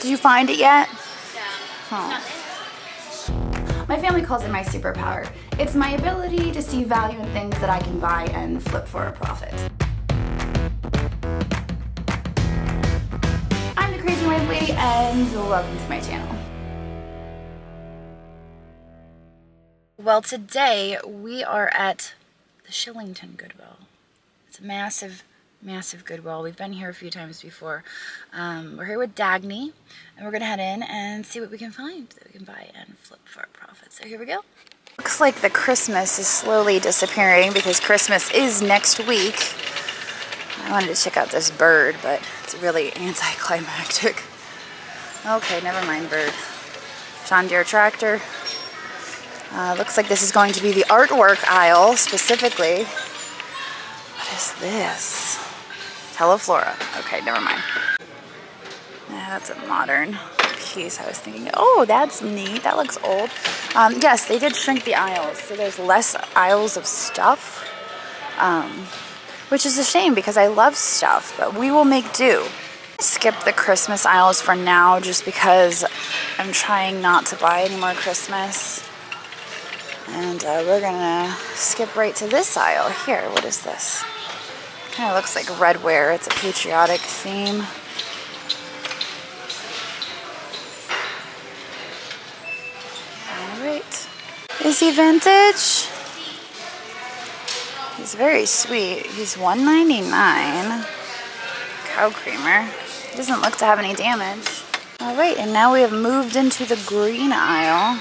Did you find it yet? Yeah. Oh. My family calls it my superpower. It's my ability to see value in things that I can buy and flip for a profit. I'm the Crazy Wife Lady and welcome to my channel. Well, today we are at the Shillington Goodwill. It's a massive Goodwill. We've been here a few times before. We're here with Dagny, and we're gonna head in and see what we can find that we can buy and flip for a profit. So here we go. Looks like the Christmas is slowly disappearing because Christmas is next week. I wanted to check out this bird, but it's really anticlimactic. Okay, never mind bird. John Deere tractor. Looks like this is going to be the artwork aisle specifically. What is this? Teleflora. Okay, never mind. Yeah, that's a modern piece. I was thinking, oh, that's neat. That looks old. Yes, they did shrink the aisles, so there's less aisles of stuff, which is a shame because I love stuff, but we will make do. Skip the Christmas aisles for now just because I'm trying not to buy any more Christmas. And we're gonna skip right to this aisle here. What is this? Kind of looks like redware. It's a patriotic theme. All right. Is he vintage? He's very sweet. He's $1.99. Cow creamer. He doesn't look to have any damage. All right, and now we have moved into the green aisle.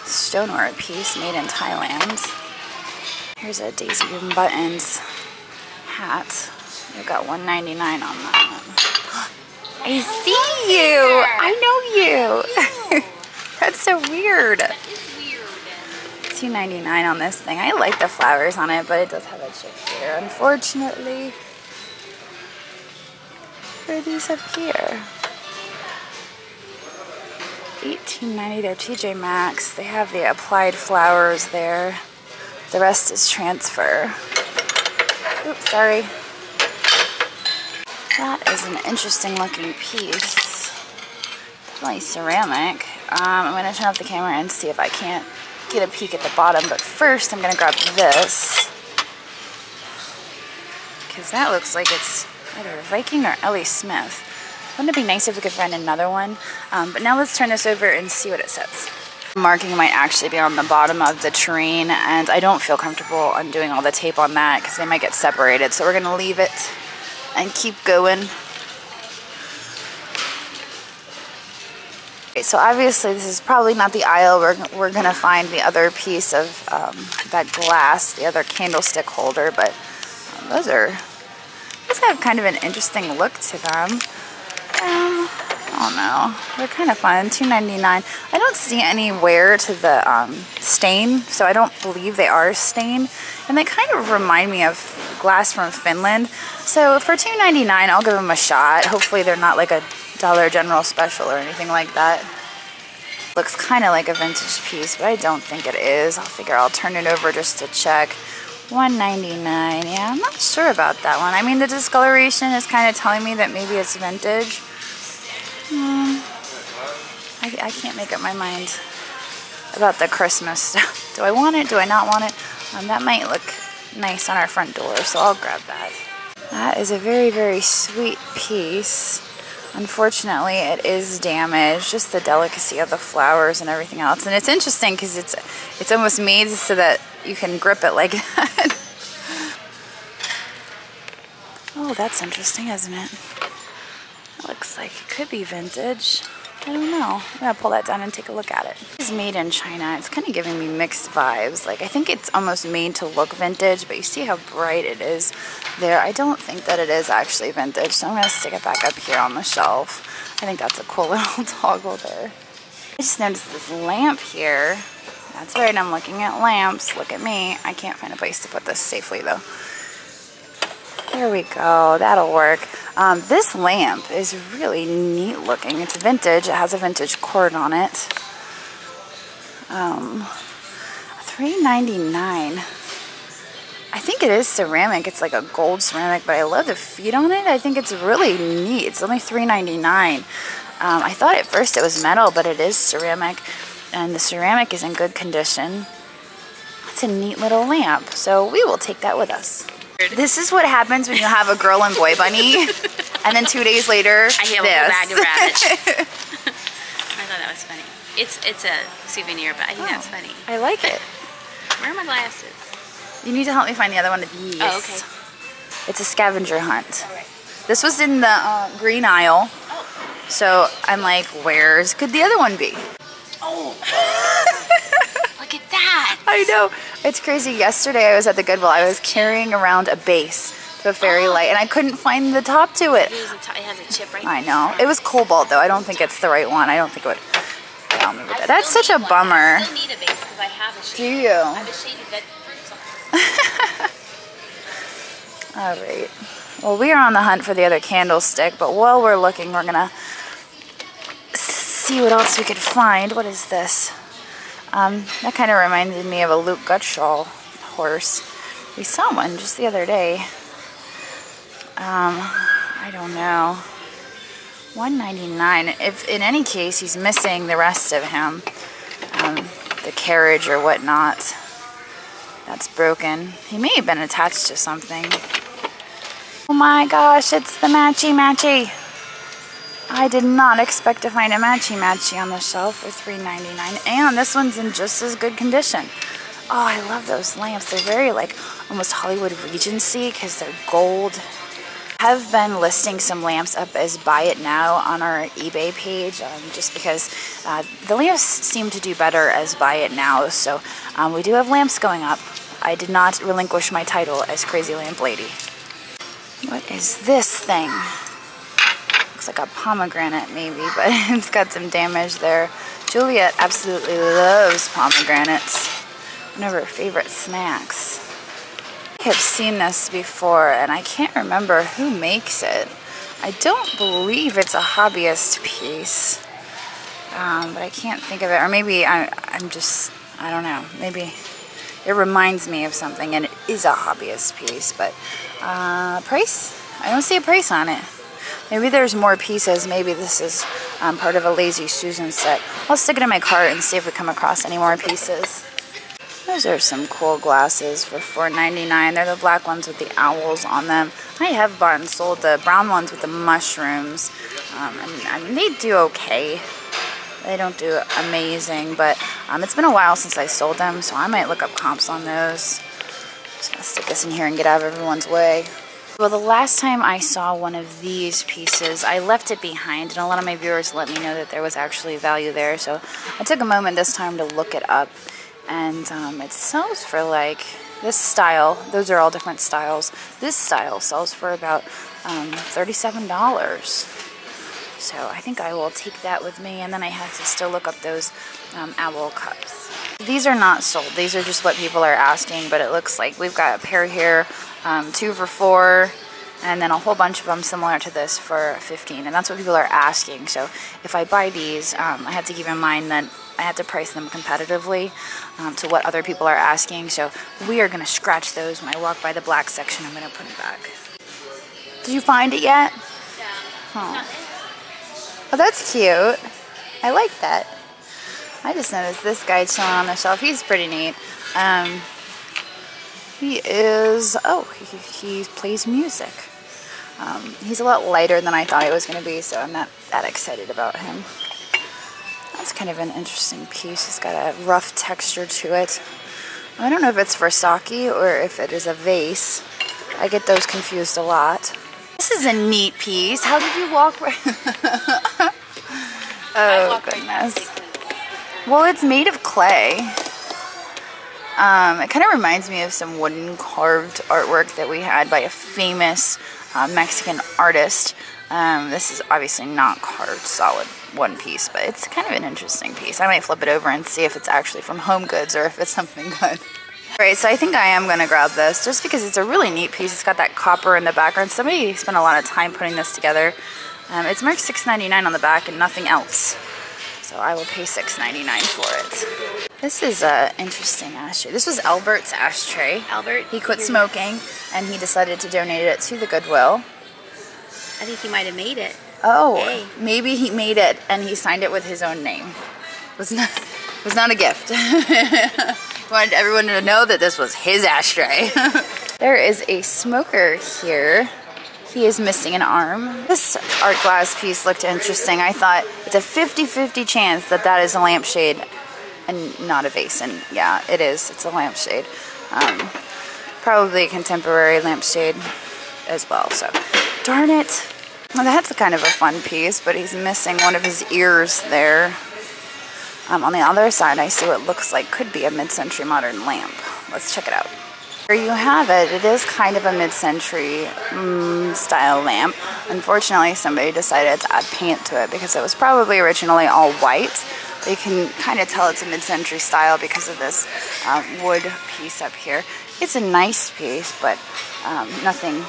Stoneware piece made in Thailand. Here's a Daisy and Buttons hat. We've got $1.99 on that. I see you! I know you! That's so weird. That is weird. $2.99 on this thing. I like the flowers on it, but it does have a chip here, unfortunately. What are these up here? $18.90. They're TJ Maxx. They have the applied flowers there. The rest is transfer. Oops, sorry. That is an interesting looking piece. Definitely ceramic. I'm going to turn off the camera and see if I can't get a peek at the bottom. But first, I'm going to grab this. Because that looks like it's either Viking or Ellie Smith. Wouldn't it be nice if we could find another one? But now let's turn this over and see what it says. Marking might actually be on the bottom of the tureen, and I don't feel comfortable undoing all the tape on that because they might get separated. So we're going to leave it and keep going. Okay, so obviously this is probably not the aisle. We're going to find the other piece of that glass, the other candlestick holder, but those have kind of an interesting look to them. I don't know. They're kind of fun. $2.99. I don't see any wear to the stain, so I don't believe they are stained. And they kind of remind me of glass from Finland. So for $2.99, I'll give them a shot. Hopefully they're not like a Dollar General special or anything like that. Looks kind of like a vintage piece, but I don't think it is. I'll figure I'll turn it over just to check. $1.99. Yeah, I'm not sure about that one. I mean, the discoloration is kind of telling me that maybe it's vintage. I can't make up my mind about the Christmas stuff. Do I want it? Do I not want it? That might look nice on our front door, so I'll grab that. That is a very, very sweet piece. Unfortunately, it is damaged. Just the delicacy of the flowers and everything else. And it's interesting because it's almost made so that you can grip it like that. Oh, that's interesting, isn't it? It looks like it could be vintage. I don't know. I'm gonna pull that down and take a look at it. It's made in China. It's kind of giving me mixed vibes. Like, I think it's almost made to look vintage, but you see how bright it is there. I don't think that it is actually vintage, so I'm gonna stick it back up here on the shelf. I think that's a cool little toggle there. I just noticed this lamp here. That's right, I'm looking at lamps. Look at me. I can't find a place to put this safely though. There we go, that'll work. This lamp is really neat looking. It's vintage, it has a vintage cord on it. $3.99. I think it is ceramic. It's like a gold ceramic, but I love the feet on it. I think it's really neat. It's only $3.99. I thought at first it was metal, but it is ceramic, and the ceramic is in good condition. It's a neat little lamp, so we will take that with us. This is what happens when you have a girl and boy bunny, and then 2 days later, I have a whole bag of rabbits. I thought that was funny. It's a souvenir, but I think that's funny. I like it. Where are my glasses? You need to help me find the other one of these. Oh, okay. It's a scavenger hunt. All right. This was in the green aisle. Oh. So I'm like, where's could the other one be? Oh. Look at that. I know. It's crazy. Yesterday I was at the Goodwill. I was carrying around a base to a fairy light, and I couldn't find the top to it. It has a chip right I know. It was cobalt, though. I don't think it's the right one. I don't think it would. That's such a bummer. I still need a base because I have a shade. Do you? I have a shaded red fruit. All right. Well, we are on the hunt for the other candlestick, but while we're looking, we're gonna see what else we could find. What is this? That kind of reminded me of a Luke Gutschall horse. We saw one just the other day. I don't know. $1.99. If in any case he's missing the rest of him, the carriage or whatnot, that's broken. He may have been attached to something. Oh my gosh, it's the matchy-matchy. I did not expect to find a matchy-matchy on the shelf for $3.99, and this one's in just as good condition. Oh, I love those lamps. They're very like almost Hollywood Regency because they're gold. I have been listing some lamps up as buy it now on our eBay page, just because the lamps seem to do better as buy it now. So we do have lamps going up. I did not relinquish my title as Crazy Lamp Lady. What is this thing? Looks like a pomegranate maybe, but it's got some damage there. Juliet absolutely loves pomegranates. One of her favorite snacks. I have seen this before, and I can't remember who makes it. I don't believe it's a hobbyist piece, but I can't think of it. Or maybe I'm just, I don't know. Maybe it reminds me of something, and it is a hobbyist piece, but price? I don't see a price on it. Maybe there's more pieces. Maybe this is part of a Lazy Susan set. I'll stick it in my cart and see if we come across any more pieces. Those are some cool glasses for $4.99. They're the black ones with the owls on them. I have bought and sold the brown ones with the mushrooms. And I mean, they do okay. They don't do amazing, but it's been a while since I sold them, so I might look up comps on those. Just gonna stick this in here and get out of everyone's way. Well, the last time I saw one of these pieces, I left it behind, and a lot of my viewers let me know that there was actually value there, so I took a moment this time to look it up. And it sells for like this style. Those are all different styles. This style sells for about $37. So I think I will take that with me. And then I have to still look up those owl cups. These are not sold. These are just what people are asking. But it looks like we've got a pair here, 2 for $4. And then a whole bunch of them similar to this for $15. And that's what people are asking. So if I buy these, I have to keep in mind that I have to price them competitively to what other people are asking. So we are going to scratch those when I walk by the black section. I'm going to put them back. Did you find it yet? Yeah. Oh. Oh, that's cute. I like that. I just noticed this guy chilling on the shelf. He's pretty neat. He is, he plays music. He's a lot lighter than I thought he was going to be, so I'm not that excited about him. That's kind of an interesting piece. It's got a rough texture to it. I don't know if it's for sake or if it is a vase. I get those confused a lot. This is a neat piece. How did you walk right? Oh, goodness. Well, it's made of clay. It kind of reminds me of some wooden carved artwork that we had by a famous Mexican artist. This is obviously not carved solid one piece, but it's kind of an interesting piece. I might flip it over and see if it's actually from Home Goods or if it's something good. Alright, so I think I am going to grab this just because it's a really neat piece. It's got that copper in the background. Somebody spent a lot of time putting this together. It's marked $6.99 on the back and nothing else. So I will pay $6.99 for it. This is an interesting ashtray. This was Albert's ashtray. Albert? He quit smoking and he decided to donate it to the Goodwill. I think he might have made it. Oh, Hey. Maybe he made it and he signed it with his own name. It was not a gift. He wanted everyone to know that this was his ashtray. There is a smoker here. He is missing an arm. This art glass piece looked interesting. I thought it's a 50-50 chance that that is a lampshade and not a vase. And yeah, it is. It's a lampshade. Probably a contemporary lampshade as well. So, darn it. Well, that's kind of a fun piece, but he's missing one of his ears there. On the other side, I see what looks like could be a mid-century modern lamp. Let's check it out. There you have it. It is kind of a mid-century style lamp. Unfortunately, somebody decided to add paint to it because it was probably originally all white. But you can kind of tell it's a mid-century style because of this wood piece up here. It's a nice piece, but nothing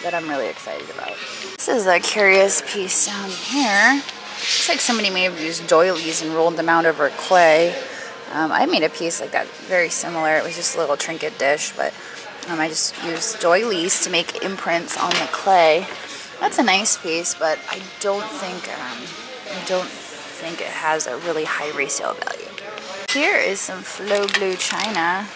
that I'm really excited about. This is a curious piece down here. Looks like somebody may have used doilies and rolled them out over clay. I made a piece like that, very similar. It was just a little trinket dish, but I just used doilies to make imprints on the clay. That's a nice piece, but I don't think it has a really high resale value. Here is some flow blue china.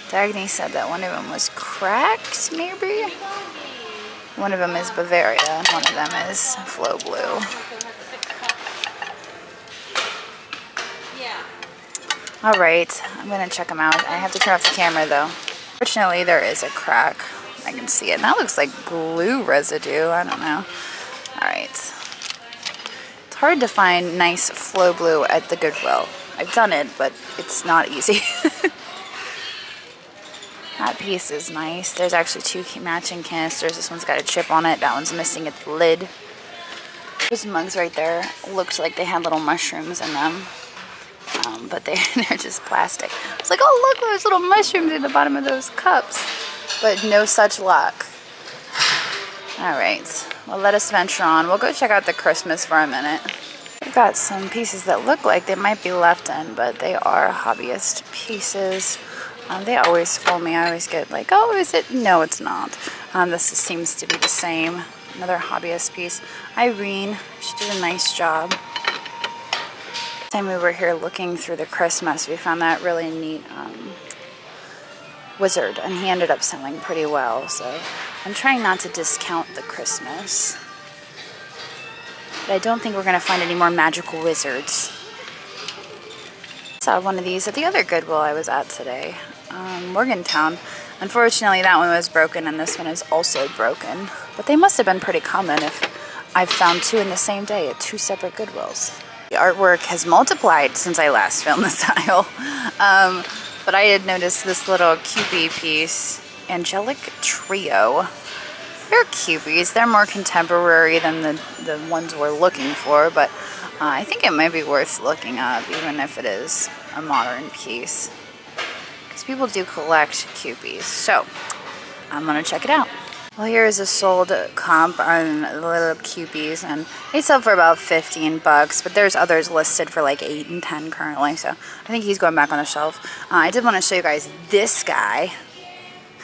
Dagny said that one of them was cracked, maybe? One of them is Bavaria, and one of them is flow blue. Alright, I'm going to check them out. I have to turn off the camera though. Fortunately, there is a crack. I can see it. And that looks like glue residue. I don't know. Alright. It's hard to find nice flow blue at the Goodwill. I've done it, but it's not easy. That piece is nice. There's actually two matching canisters. This one's got a chip on it. That one's missing its lid. Those mugs right there looked like they had little mushrooms in them. But they're just plastic. It's like, oh look, there's little mushrooms in the bottom of those cups. But no such luck. Alright, well let us venture on. We'll go check out the Christmas for a minute. We've got some pieces that look like they might be left in, but they are hobbyist pieces. They always fool me. I always get like, oh, is it? No, it's not. This seems to be the same. Another hobbyist piece. Irene, she did a nice job. Time we were here looking through the Christmas, we found that really neat wizard, and he ended up selling pretty well. So I'm trying not to discount the Christmas, but I don't think we're going to find any more magical wizards. Saw one of these at the other Goodwill I was at today, Morgantown. Unfortunately, that one was broken, and this one is also broken. But they must have been pretty common if I've found two in the same day at two separate Goodwills. The artwork has multiplied since I last filmed this aisle. But I had noticed this little Cupid piece, Angelic Trio. They're Cupids. They're more contemporary than the ones we're looking for, but I think it might be worth looking up, even if it is a modern piece. Because people do collect Cupids. So, I'm going to check it out. Well, here is a sold comp on the little Cupies, and they sell for about 15 bucks, but there's others listed for like 8 and 10 currently, so I think he's going back on the shelf. I did want to show you guys this guy.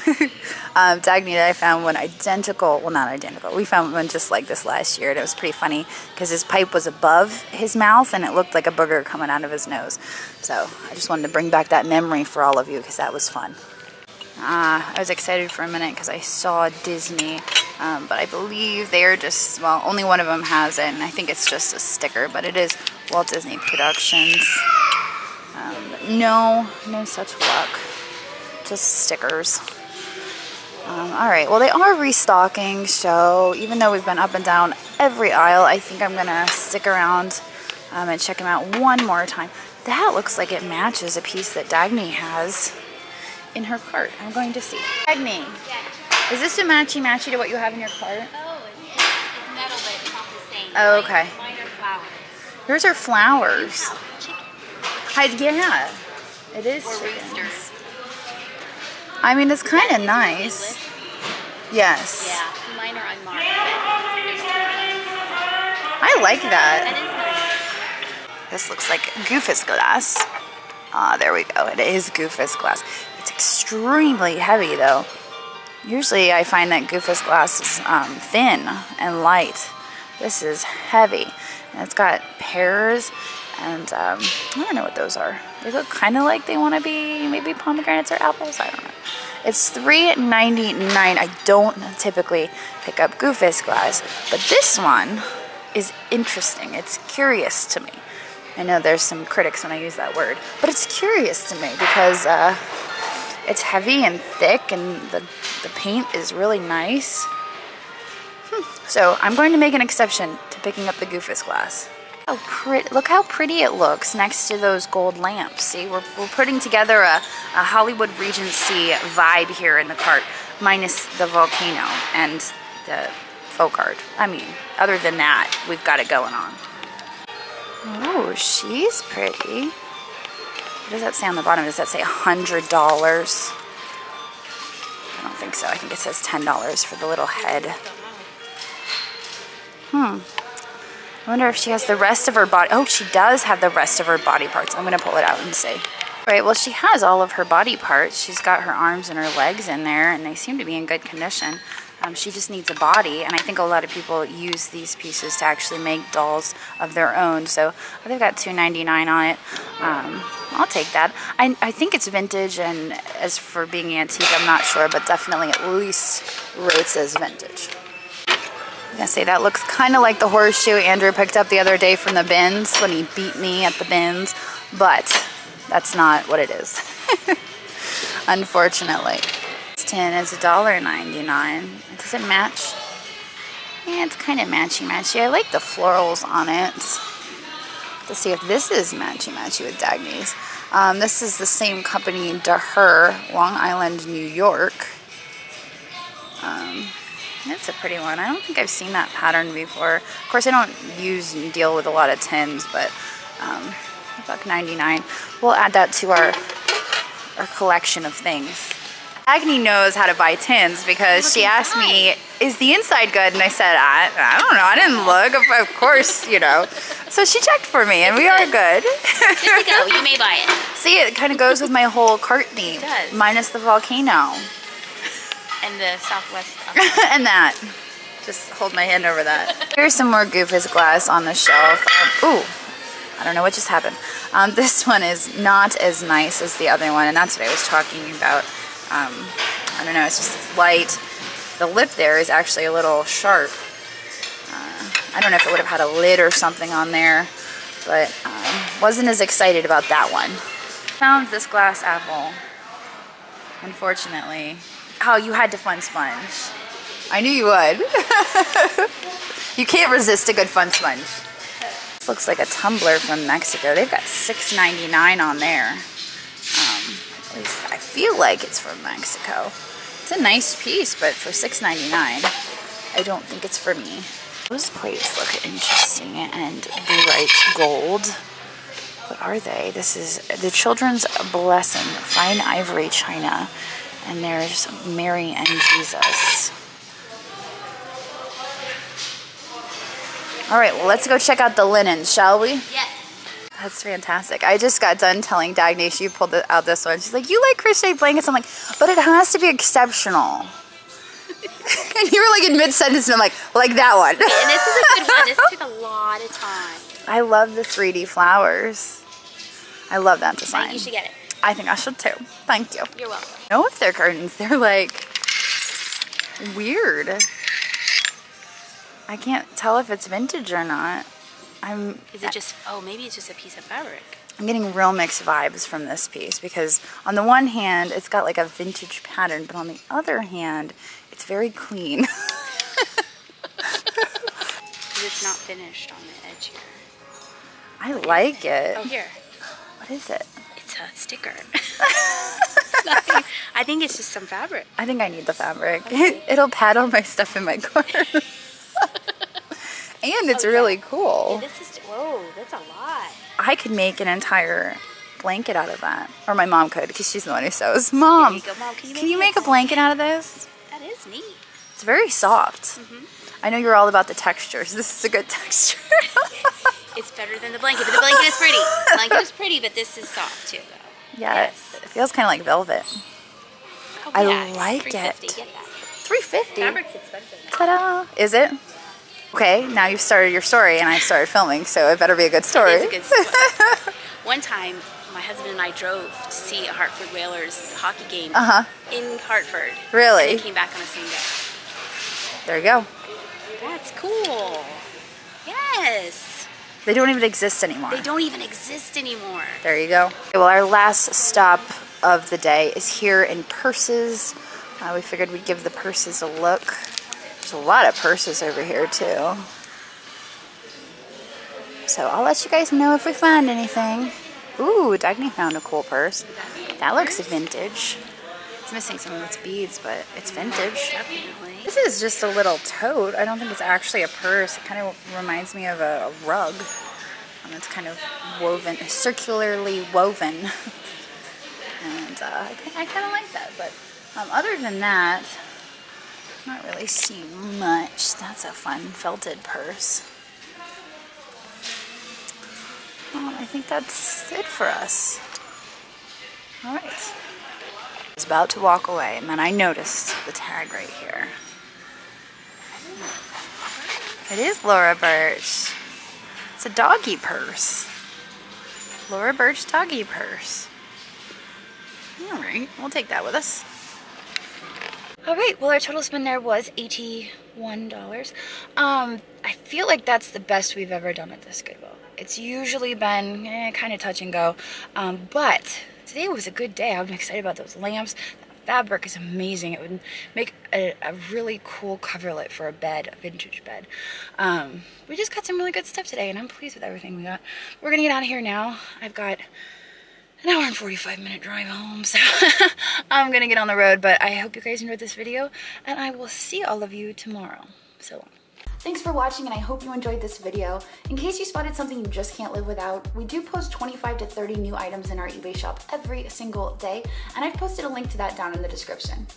Dagny and I found one identical, well not identical, we found one just like this last year, and it was pretty funny because his pipe was above his mouth and it looked like a booger coming out of his nose. So I just wanted to bring back that memory for all of you because that was fun. I was excited for a minute because I saw Disney, but I believe they're just, well, only one of them has it, and I think it's just a sticker, but it is Walt Disney Productions. No such luck, just stickers. Alright, well they are restocking, so even though we've been up and down every aisle, I think I'm going to stick around and check them out one more time. That looks like it matches a piece that Dagny has in her cart. I'm going to see. Dagny, is this a matchy-matchy to what you have in your cart? Oh, it's metal, but it's not the same. Oh, okay. Mine are flowers. Yours are flowers. Chicken. Yeah, it is Or chickens. roosters. I mean, it's kind of nice. Yes. Yeah, mine are unmarked. There's two of them. I like that. That is nice. This looks like Goofus glass. There we go. It is Goofus glass. It's extremely heavy though. Usually I find that Goofus glass is thin and light. This is heavy. And it's got pears and I don't know what those are. They look kind of like they want to be maybe pomegranates or apples. I don't know. It's $3.99. I don't typically pick up Goofus glass, but this one is interesting. It's curious to me. I know there's some critics when I use that word, but it's curious to me because it's heavy and thick and the paint is really nice. So I'm going to make an exception to picking up the Goofus glass. Oh, look how pretty it looks next to those gold lamps. See, we're putting together a Hollywood Regency vibe here in the cart, minus the volcano and the folk art. I mean, other than that, we've got it going on. Oh, she's pretty. What does that say on the bottom? Does that say $100? I don't think so. I think it says $10 for the little head. I wonder if she has the rest of her body. Oh, she does have the rest of her body parts. I'm going to pull it out and see. Right, well, she has all of her body parts. She's got her arms and her legs in there, and they seem to be in good condition. She just needs a body, and I think a lot of people use these pieces to actually make dolls of their own. So they've got $2.99 on it. I'll take that. I think it's vintage, and as for being antique, I'm not sure, but definitely at least rates as vintage. I'm gonna say that looks kind of like the horseshoe Andrew picked up the other day from the bins when he beat me at the bins, but that's not what it is, unfortunately. This tin is $1.99. Does it match? Yeah, it's kind of matchy-matchy. I like the florals on it. Let's see if this is matchy-matchy with Dagny's. This is the same company, DeHer, Long Island, New York. That's a pretty one. I don't think I've seen that pattern before. Of course, I don't use and deal with a lot of tins, but $1.99. We'll add that to our collection of things. Dagny knows how to buy tins because she asked me, is the inside good? And I said, I don't know. I didn't look. Of course, you know. So she checked for me, and we are good. Good to go. You may buy it. See, it kind of goes with my whole cart theme. It does. Minus the volcano. And the Southwest. And that. Just hold my hand over that. Here's some more Goofus glass on the shelf. Ooh. I don't know what just happened. This one is not as nice as the other one, and that's what I was talking about. I don't know, it's just light. The lip there is actually a little sharp. I don't know if it would have had a lid or something on there, but wasn't as excited about that one. Found this glass apple, unfortunately. Oh, you had to fun sponge. I knew you would. You can't resist a good fun sponge. This looks like a tumbler from Mexico. They've got $6.99 on there. At least I feel like it's from Mexico. It's a nice piece, but for $6.99, I don't think it's for me. Those plates look interesting and bright gold. What are they? This is the Children's Blessing, fine ivory china, and there's Mary and Jesus. All right, well, let's go check out the linens, shall we? Yes. That's fantastic. I just got done telling Dagny, she pulled out this one. She's like, you like crochet blankets? I'm like, but it has to be exceptional. And you were like in mid-sentence, and I'm like that one. And this is a good one. This took a lot of time. I love the 3D flowers. I love that I design. think you should get it. I think I should too. Thank you. You're welcome. I know if they're curtains, they're like weird. I can't tell if it's vintage or not. Is it just, oh, maybe it's just a piece of fabric. I'm getting real mixed vibes from this piece because on the one hand, it's got like a vintage pattern, but on the other hand, it's very clean. It's not finished on the edge here. I like it. Oh, here. What is it? It's a sticker. I think it's just some fabric. I think I need the fabric. Okay. It'll pad all my stuff in my car. And it's really cool. Yeah, this is, whoa, that's a lot. I could make an entire blanket out of that. Or my mom could, because she's the one who sews. Mom, There you go, Mom. can you make a blanket out of this? That is neat. It's very soft. Mm-hmm. I know you're all about the textures. This is a good texture. It's better than the blanket, but the blanket is pretty. The blanket is pretty, but this is soft too, though. Yeah, Yes. it feels kind of like velvet. Oh, I yeah, like $3.50, it. Get that. $3.50. Fabric's expensive now. Ta-da! Is it? Okay, now you've started your story and I started filming, so it better be a good story. It's a good story. One time, my husband and I drove to see a Hartford Whalers hockey game in Hartford. Really? And then came back on the same day. There you go. That's cool. Yes. They don't even exist anymore. They don't even exist anymore. There you go. Okay, well, our last stop of the day is here in purses. We figured we'd give the purses a look. There's a lot of purses over here too. So I'll let you guys know if we find anything. Ooh, Dagny found a cool purse. That looks vintage. It's missing some of its beads, but it's vintage. Definitely. This is just a little tote. I don't think it's actually a purse. It kind of reminds me of a rug. It's kind of woven, circularly woven. And I kind of like that. But other than that, I'm not really seeing much. That's a fun felted purse. I think that's it for us. All right. I was about to walk away, and then I noticed the tag right here. It is Laura Birch. It's a doggy purse. Laura Birch doggy purse. All right, we'll take that with us. All right, well, our total spend there was $81. I feel like that's the best we've ever done at this Goodwill. It's usually been kind of touch and go, but today was a good day. I'm excited about those lamps. The fabric is amazing. It would make a really cool coverlet for a bed, a vintage bed. We just got some really good stuff today, and I'm pleased with everything we got. We're gonna get out of here now. I've got an hour and 45-minute drive home, so I'm gonna get on the road, but I hope you guys enjoyed this video, and I will see all of you tomorrow. So long. Thanks for watching, and I hope you enjoyed this video. In case you spotted something you just can't live without, we do post 25 to 30 new items in our eBay shop every single day, and I've posted a link to that down in the description.